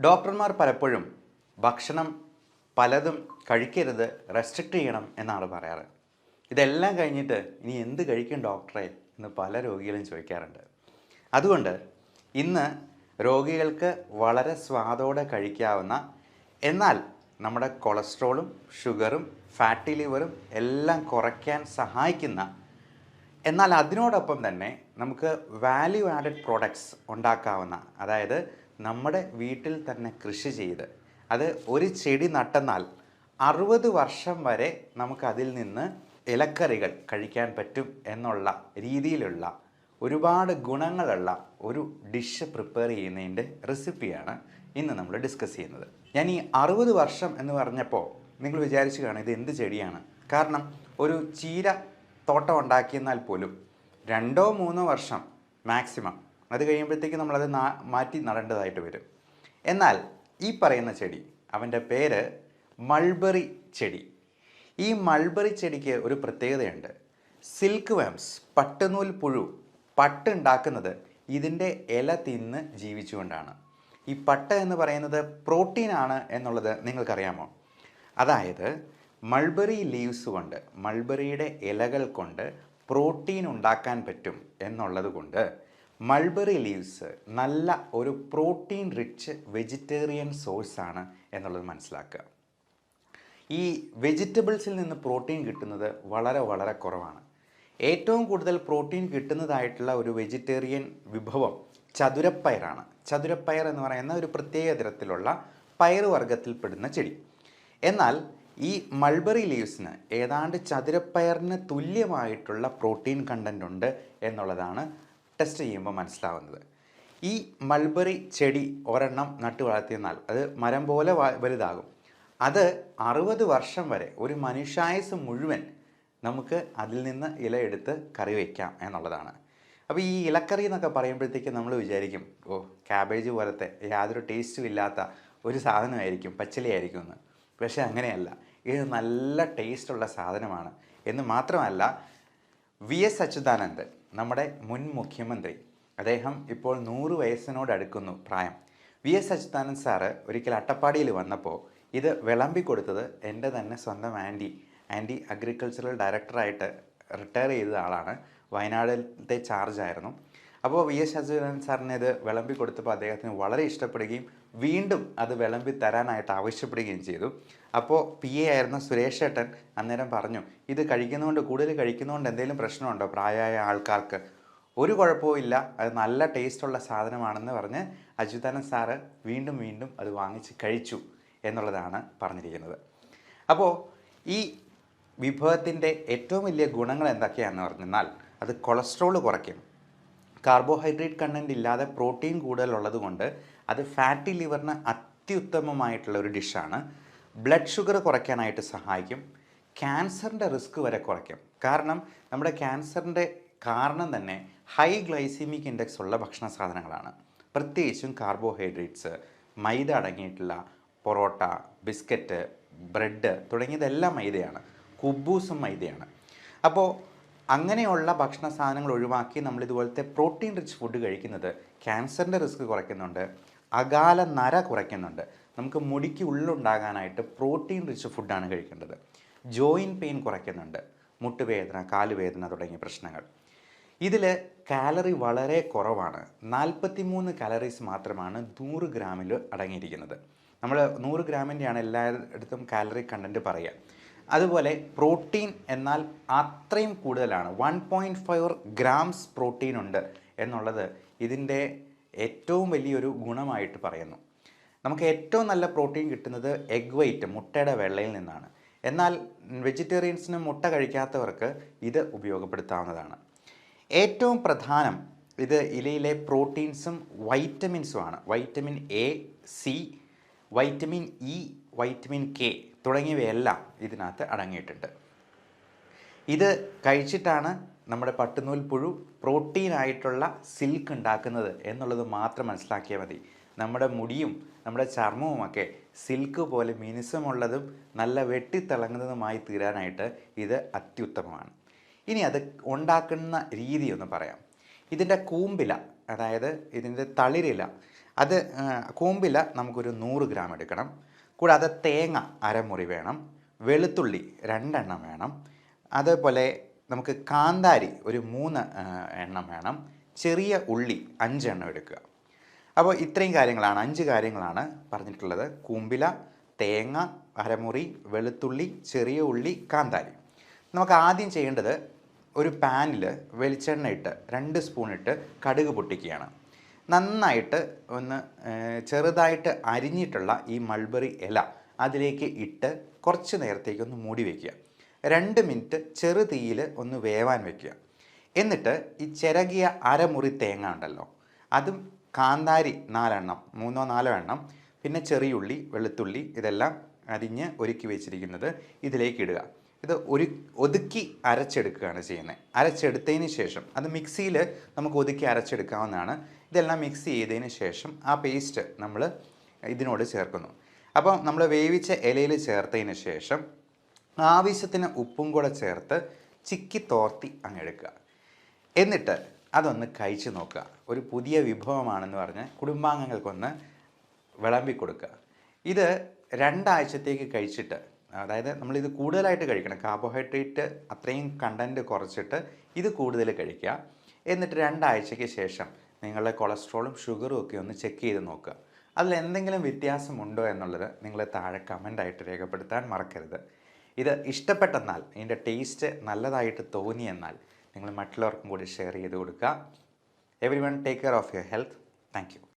ഡോക്ടർമാർ പലപ്പോഴും ഭക്ഷണം പലതും കഴിക്കരുത്, റെസ്ട്രിക്റ്റ് ചെയ്യണം എന്നാണ് പറയാറ്. ഇതെല്ലാം കഴിഞ്ഞിട്ട് ഇനി എന്ത് കഴിക്കും ഡോക്ടറെ എന്ന് പല രോഗികളും ചോദിക്കാറുണ്ട്. അതുകൊണ്ട് ഇന്ന് രോഗികൾക്ക് വളരെ സ്വാദോടെ കഴിക്കാവുന്ന, എന്നാൽ നമ്മുടെ കൊളസ്ട്രോളും ഷുഗറും ഫാറ്റി ലിവറും എല്ലാം കുറയ്ക്കാൻ സഹായിക്കുന്ന, എന്നാൽ അതിനോടൊപ്പം തന്നെ നമുക്ക് വാല്യൂ ആഡഡ് പ്രോഡക്ട്സ് ഉണ്ടാക്കാവുന്ന, അതായത് നമ്മുടെ വീട്ടിൽ തന്നെ കൃഷി ചെയ്ത് അത് ഒരു ചെടി നട്ടെന്നാൽ 60 വർഷം വരെ നമുക്കതിൽ നിന്ന് ഇലക്കറികൾ കഴിക്കാൻ പറ്റും എന്നുള്ള രീതിയിലുള്ള ഒരുപാട് ഗുണങ്ങളുള്ള ഒരു ഡിഷ് പ്രിപ്പയർ ചെയ്യുന്നതിൻ്റെ റെസിപ്പിയാണ് ഇന്ന് നമ്മൾ ഡിസ്കസ് ചെയ്യുന്നത്. ഞാൻ ഈ 60 വർഷം എന്ന് പറഞ്ഞപ്പോൾ നിങ്ങൾ വിചാരിച്ചു കാണും ഇത് എന്ത് ചെടിയാണ്. കാരണം ഒരു ചീര തോട്ടം ഉണ്ടാക്കിയെന്നാൽ പോലും 2-3 വർഷം മാക്സിമം, അത് കഴിയുമ്പോഴത്തേക്ക് നമ്മളത് മാറ്റി നടേണ്ടതായിട്ട് വരും. എന്നാൽ ഈ പറയുന്ന ചെടി, അവൻ്റെ പേര് മൾബറി ചെടി. ഈ മൾബറി ചെടിക്ക് ഒരു പ്രത്യേകതയുണ്ട്. സിൽക്ക് വേംസ്, പട്ടുനൂൽ പുഴു, പട്ടുണ്ടാക്കുന്നത് ഇതിൻ്റെ ഇല തിന്ന് ജീവിച്ചുകൊണ്ടാണ്. ഈ പട്ട് എന്ന് പറയുന്നത് പ്രോട്ടീനാണ് എന്നുള്ളത് നിങ്ങൾക്കറിയാമോ? അതായത് മൾബറി ലീവ്സ് കൊണ്ട്, മൾബറിയുടെ ഇലകൾ കൊണ്ട് പ്രോട്ടീൻ ഉണ്ടാക്കാൻ പറ്റും എന്നുള്ളത് കൊണ്ട് മൾബറി ലീവ്സ് നല്ല ഒരു പ്രോട്ടീൻ റിച്ച് വെജിറ്റേറിയൻ സോഴ്സാണ് എന്നുള്ളത് മനസ്സിലാക്കുക. ഈ വെജിറ്റബിൾസിൽ നിന്ന് പ്രോട്ടീൻ കിട്ടുന്നത് വളരെ വളരെ കുറവാണ്. ഏറ്റവും കൂടുതൽ പ്രോട്ടീൻ കിട്ടുന്നതായിട്ടുള്ള ഒരു വെജിറ്റേറിയൻ വിഭവം ചതുരപ്പയറാണ്. ചതുരപ്പയർ എന്ന് പറയുന്ന ഒരു പ്രത്യേക തരത്തിലുള്ള പയറുവർഗ്ഗത്തിൽപ്പെടുന്ന ചെടി. എന്നാൽ ഈ മൾബറി ലീവ്സിന് ഏതാണ്ട് ചതുരപ്പയറിന് തുല്യമായിട്ടുള്ള പ്രോട്ടീൻ കണ്ടൻ്റ് ഉണ്ട് എന്നുള്ളതാണ് ടെസ്റ്റ് ചെയ്യുമ്പോൾ മനസ്സിലാവുന്നത്. ഈ മൾബറി ചെടി ഒരെണ്ണം നട്ടു വളർത്തിയെന്നാൽ അത് മരം പോലെ വലുതാകും. അത് 60 വർഷം വരെ, ഒരു മനുഷ്യായുസ് മുഴുവൻ നമുക്ക് അതിൽ നിന്ന് ഇല എടുത്ത് കറി വയ്ക്കാം എന്നുള്ളതാണ്. അപ്പോൾ ഈ ഇലക്കറി എന്നൊക്കെ പറയുമ്പോഴത്തേക്ക് നമ്മൾ വിചാരിക്കും, ഓ ക്യാബേജ് പോലത്തെ യാതൊരു ടേസ്റ്റും ഇല്ലാത്ത ഒരു സാധനമായിരിക്കും, പച്ചിലയായിരിക്കും എന്ന്. പക്ഷേ അങ്ങനെയല്ല, ഇത് നല്ല ടേസ്റ്റുള്ള സാധനമാണ്. എന്ന് മാത്രമല്ല, വി.എസ്. അച്യുതാനന്ദൻ, നമ്മുടെ മുൻ മുഖ്യമന്ത്രി, അദ്ദേഹം ഇപ്പോൾ 100 വയസ്സിനോടടുക്കുന്നു പ്രായം. വി.എസ്. അച്യുതാനന്ദൻ സാറ് ഒരിക്കൽ അട്ടപ്പാടിയിൽ വന്നപ്പോൾ ഇത് വിളമ്പി കൊടുത്തത് എൻ്റെ തന്നെ സ്വന്തം ആൻറ്റി അഗ്രികൾച്ചറൽ ഡയറക്ടറായിട്ട് റിട്ടയർ ചെയ്ത ആളാണ്. വയനാട്ടിലത്തെ ചാർജായിരുന്നു. അപ്പോൾ വി.എസ്. അച്യുതാനന്ദൻ സാറിന് ഇത് വിളമ്പി കൊടുത്തപ്പോൾ അദ്ദേഹത്തിന് വളരെ ഇഷ്ടപ്പെടുകയും വീണ്ടും അത് വിളമ്പി തരാനായിട്ട് ആവശ്യപ്പെടുകയും ചെയ്തു. അപ്പോൾ PA ആയിരുന്ന സുരേഷ് ഏട്ടൻ അന്നേരം പറഞ്ഞു, ഇത് കഴിക്കുന്നതുകൊണ്ട്, കൂടുതൽ കഴിക്കുന്നതുകൊണ്ട് എന്തെങ്കിലും പ്രശ്നമുണ്ടോ പ്രായമായ ആൾക്കാർക്ക്? ഒരു കുഴപ്പവും ഇല്ല, അത് നല്ല ടേസ്റ്റുള്ള സാധനമാണെന്ന് പറഞ്ഞ് അച്യുതാനന്ദൻ സാറ് വീണ്ടും വീണ്ടും അത് വാങ്ങിച്ച് കഴിച്ചു എന്നുള്ളതാണ് പറഞ്ഞിരിക്കുന്നത്. അപ്പോൾ ഈ വിഭവത്തിൻ്റെ ഏറ്റവും വലിയ ഗുണങ്ങൾ എന്തൊക്കെയാണെന്ന് പറഞ്ഞാൽ, അത് കൊളസ്ട്രോൾ കുറയ്ക്കും. കാർബോഹൈഡ്രേറ്റ് കണ്ടൻറ് ഇല്ലാതെ പ്രോട്ടീൻ കൂടുതലുള്ളത് കൊണ്ട് അത് ഫാറ്റി ലിവറിന് അത്യുത്തമമായിട്ടുള്ള ഒരു ഡിഷാണ്. ബ്ലഡ് ഷുഗർ കുറയ്ക്കാനായിട്ട് സഹായിക്കും. ക്യാൻസറിൻ്റെ റിസ്ക് വരെ കുറയ്ക്കും. കാരണം നമ്മുടെ ക്യാൻസറിൻ്റെ കാരണം തന്നെ ഹൈ ഗ്ലൈസീമിക് ഇൻഡെക്സ് ഉള്ള ഭക്ഷണ സാധനങ്ങളാണ്. പ്രത്യേകിച്ചും കാർബോഹൈഡ്രേറ്റ്സ്, മൈദ അടങ്ങിയിട്ടുള്ള പൊറോട്ട, ബിസ്ക്കറ്റ്, ബ്രെഡ് തുടങ്ങിയതെല്ലാം മൈദയാണ്. കുബൂസും മൈദയാണ്. അപ്പോൾ അങ്ങനെയുള്ള ഭക്ഷണ സാധനങ്ങൾ ഒഴിവാക്കി നമ്മളിതുപോലത്തെ പ്രോട്ടീൻ റിച്ച് ഫുഡ് കഴിക്കുന്നത് ക്യാൻസറിൻ്റെ റിസ്ക് കുറയ്ക്കുന്നുണ്ട്, അകാല നര കുറയ്ക്കുന്നുണ്ട്. നമുക്ക് മുടിക്ക് ഉള്ളുണ്ടാകാനായിട്ട് പ്രോട്ടീൻ റിച്ച് ഫുഡാണ് കഴിക്കേണ്ടത്. ജോയിൻറ്റ് പെയിൻ കുറയ്ക്കുന്നുണ്ട്, മുട്ടുവേദന, കാലുവേദന തുടങ്ങിയ പ്രശ്നങ്ങൾ. ഇതിൽ കാലറി വളരെ കുറവാണ്. 43 കാലറീസ് മാത്രമാണ് 100 ഗ്രാമിൽ അടങ്ങിയിരിക്കുന്നത്. നമ്മൾ 100 ഗ്രാമിൻ്റെയാണ് എല്ലായിടത്തും കാലറി കണ്ടൻറ്റ് പറയുക. അതുപോലെ പ്രോട്ടീൻ എന്നാൽ അത്രയും കൂടുതലാണ്. 1.4 ഗ്രാംസ് പ്രോട്ടീൻ ഉണ്ട് എന്നുള്ളത് ഇതിൻ്റെ ഏറ്റവും വലിയൊരു ഗുണമായിട്ട് പറയുന്നു. നമുക്ക് ഏറ്റവും നല്ല പ്രോട്ടീൻ കിട്ടുന്നത് എഗ് വൈറ്റ്, മുട്ടയുടെ വെള്ളയിൽ നിന്നാണ്. എന്നാൽ വെജിറ്റേറിയൻസിന് മുട്ട കഴിക്കാത്തവർക്ക് ഇത് ഉപയോഗപ്പെടുത്താവുന്നതാണ്. ഏറ്റവും പ്രധാനം ഇത് ഇലയിലെ പ്രോട്ടീൻസും വൈറ്റമിൻസുമാണ്. Vitamin A, C, vitamin E, vitamin K തുടങ്ങിയവയെല്ലാം ഇതിനകത്ത് അടങ്ങിയിട്ടുണ്ട്. ഇത് കഴിച്ചിട്ടാണ് നമ്മുടെ പട്ടുനൂൽ പുഴു പ്രോട്ടീനായിട്ടുള്ള സിൽക്ക് ഉണ്ടാക്കുന്നത് എന്നുള്ളത് മാത്രം മനസ്സിലാക്കിയാൽ മതി. നമ്മുടെ മുടിയും നമ്മുടെ ചർമ്മവുമൊക്കെ സിൽക്ക് പോലെ മിനുസമുള്ളതും നല്ല വെട്ടിത്തിളങ്ങുന്നതുമായി തീരാനായിട്ട് ഇത് അത്യുത്തമമാണ്. ഇനി അത് ഉണ്ടാക്കുന്ന രീതി ഒന്ന് പറയാം. ഇതിൻ്റെ കൂമ്പില, അതായത് ഇതിൻ്റെ തളിരില, അത് കൂമ്പില നമുക്കൊരു 100 ഗ്രാം എടുക്കണം. കൂടാതെ തേങ്ങ അരമുറി വേണം, വെളുത്തുള്ളി 2 എണ്ണം വേണം, അതേപോലെ നമുക്ക് കാന്താരി ഒരു 3 എണ്ണം വേണം, ചെറിയ ഉള്ളി 5 എണ്ണം എടുക്കുക. അപ്പോൾ ഇത്രയും കാര്യങ്ങളാണ്, 5 കാര്യങ്ങളാണ് പറഞ്ഞിട്ടുള്ളത്. കൂമ്പില, തേങ്ങ അരമുറി, വെളുത്തുള്ളി, ചെറിയ ഉള്ളി, കാന്താരി. നമുക്ക് ആദ്യം ചെയ്യേണ്ടത് ഒരു പാനിൽ വെളിച്ചെണ്ണ ഇട്ട് 2 സ്പൂൺ ഇട്ട് കടുക് പൊട്ടിക്കുകയാണ്. നന്നായിട്ട് ഒന്ന് ചെറുതായിട്ട് അരിഞ്ഞിട്ടുള്ള ഈ മൾബറി ഇല അതിലേക്ക് ഇട്ട് കുറച്ച് നേരത്തേക്കൊന്ന് മൂടി വയ്ക്കുക. 2 മിനിറ്റ് ചെറു തീയിൽ ഒന്ന് വേവാൻ വയ്ക്കുക. എന്നിട്ട് ഈ ചിരകിയ അരമുറി തേങ്ങ ഉണ്ടല്ലോ, അതും കാന്താരി 4 എണ്ണം, 3-4 എണ്ണം, പിന്നെ ചെറിയുള്ളി, വെളുത്തുള്ളി ഇതെല്ലാം അരിഞ്ഞ് ഒരുക്കി വെച്ചിരിക്കുന്നത് ഇതിലേക്ക് ഇടുക. ഇത് ഒതുക്കി അരച്ചെടുക്കുകയാണ് ചെയ്യുന്നത്. അരച്ചെടുത്തതിന് ശേഷം അത് മിക്സിയിൽ നമുക്ക് ഒതുക്കി അരച്ചെടുക്കാവുന്നതാണ്. ഇതെല്ലാം മിക്സ് ചെയ്തതിന് ശേഷം ആ പേസ്റ്റ് നമ്മൾ ഇതിനോട് ചേർക്കുന്നു. അപ്പോൾ നമ്മൾ വേവിച്ച ഇലയിൽ ചേർത്തതിന് ശേഷം ആവശ്യത്തിന് ഉപ്പും കൂടെ ചേർത്ത് ചിക്കി തോർത്തി അങ്ങ് എടുക്കുക. എന്നിട്ട് അതൊന്ന് കഴിച്ച് നോക്കുക. ഒരു പുതിയ വിഭവമാണെന്ന് പറഞ്ഞ് കുടുംബാംഗങ്ങൾക്കൊന്ന് വിളമ്പി കൊടുക്കുക. ഇത് 2 ആഴ്ചത്തേക്ക് കഴിച്ചിട്ട്, അതായത് നമ്മളിത് കൂടുതലായിട്ട് കഴിക്കണം, കാർബോഹൈഡ്രേറ്റ് അത്രയും കണ്ടൻറ്റ് കുറച്ചിട്ട് ഇത് കൂടുതൽ കഴിക്കുക. എന്നിട്ട് 2 ആഴ്ചയ്ക്ക് ശേഷം നിങ്ങളുടെ കൊളസ്ട്രോളും ഷുഗറും ഒക്കെ ഒന്ന് ചെക്ക് ചെയ്ത് നോക്കുക. അതിൽ എന്തെങ്കിലും വ്യത്യാസമുണ്ടോ എന്നുള്ളത് നിങ്ങൾ താഴെ കമൻ്റായിട്ട് രേഖപ്പെടുത്താൻ മറക്കരുത്. ഇത് ഇഷ്ടപ്പെട്ടെന്നാൽ, ഇതിൻ്റെ ടേസ്റ്റ് നല്ലതായിട്ട് തോന്നിയെന്നാൽ നിങ്ങൾ മറ്റുള്ളവർക്കും കൂടി ഷെയർ ചെയ്ത് കൊടുക്കുക. Everyone take care of your health. Thank you.